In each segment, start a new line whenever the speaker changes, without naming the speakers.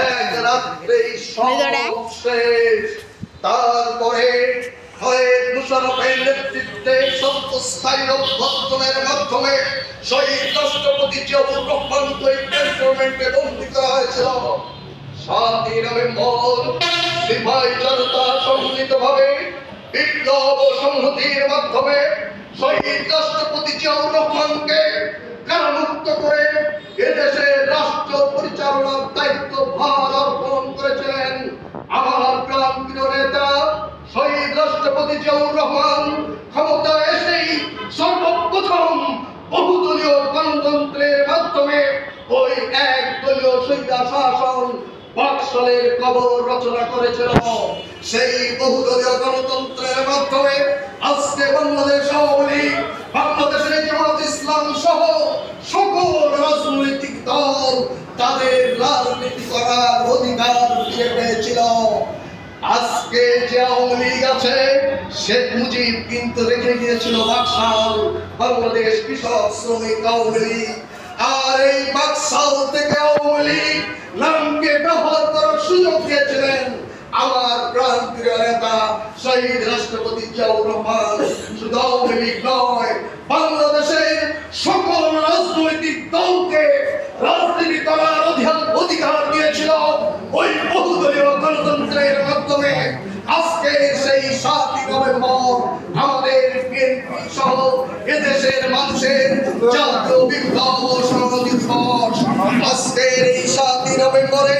এক রাত্রেই সব শেষ। তারপরে মুশারফের নেতৃত্বে স্বল্পস্থায়ী অভ্যর্থনের মাধ্যমে শহীদ রাষ্ট্রপতি জিয়াউর রহমানকে ক্যান্টনমেন্টে বন্দী করা হয়েছিল। 7 নভেম্বর সিপাহী জনতা সম্মিলিতভাবে বিপ্লব ও সংহতির মাধ্যমে শহীদ রাষ্ট্রপতি জিয়াউর রহমানকে কারামুক্ত করে এদেশের রাষ্ট্র পরিচালনার দায়িত্ব ভার অর্পণ করেছিলেন আমার প্রাণপ্রিয় নেতা শহীদ রাষ্ট্রপতি জিয়াউর রহমান। ক্ষমতায় এসেই সর্বপ্রথম বহুদলীয় গণতন্ত্রের মাধ্যমে ওই একদলীয় স্বৈরশাসন বাকশালের কবর রচনা করেছিল। সেই বহুদলীয় গণতন্ত্রের মাধ্যমে আজকে বাংলাদেশ আওয়ামী লীগ, বাংলাদেশের জামাত ইসলাম সহ সকল রাজনৈতিক দল তাদের রাজনীতি করার অধিকার ফিরে পেয়েছিল। আজকে যে আওয়ামী লীগ আছে, শেখ মুজিব কিন্তু রেখে গিয়েছিল বাকশাল, বাংলাদেশ কৃষক শ্রমিক আওয়ামী লীগ। আর এই বাকশাল থেকে আওয়ামী লীগ নামকে ব্যবহার করার সুযোগ দিয়েছিলেন আমার প্রাণপ্রিয় নেতা শহীদ রাষ্ট্রপতি জিয়াউর রহমান। শুধু আওয়ামী লীগ নয়, বাংলাদেশের সকল রাজনৈতিক দলকে রাজনীতি করার অধিকার দিয়েছিল ওই বহুদলীয় গণতন্ত্রের মাধ্যমে। আজকে সেই 7 নভেম্বর আমাদের বিএনপি সহ এদেশের মানুষের জাতীয় বিপ্লব ও সংহতি দিবস। আজকের এই 7 নভেম্বরে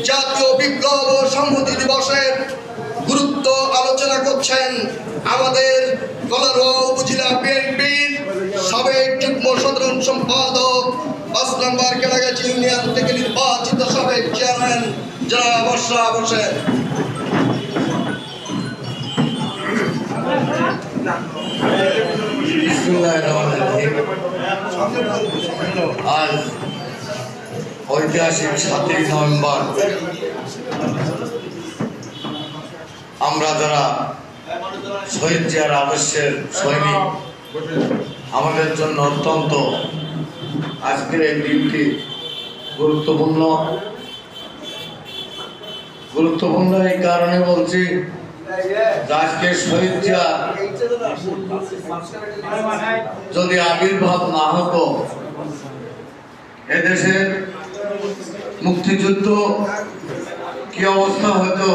জাতীয় বিপ্লব ও সংহতি দিবসের গুরুত্ব আলোচনা করছেন আমাদের কলারোয়া উপজেলা বিএনপির সাবেক যুগ্ম সাধারণ সম্পাদক, 5 নম্বর কেলাগাছি ইউনিয়ন থেকে নির্বাচিত সাবেক চেয়ারম্যান জনাব আশরাফ হোসেন।
আজ ঐতিহাসিক 7 নভেম্বর আমরা যারা শহীদ জিয়ার আদর্শের সৈনিক, আমাদের জন্য অত্যন্ত আজকের এই দিনটি গুরুত্বপূর্ণ এই কারণে বলছি, আজকে শহীদ জিয়া যদি আবির্ভাব না হতো, এদেশের মুক্তিযুদ্ধ কি অবস্থা হতো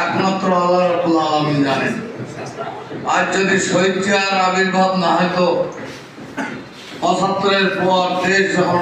একমাত্র আল্লাহ রাব্বুল আলামিন জানেন। আজ যদি শহীদ জিয়ার আবির্ভাব না হতো, ৭৫-এর পর দেশ যখন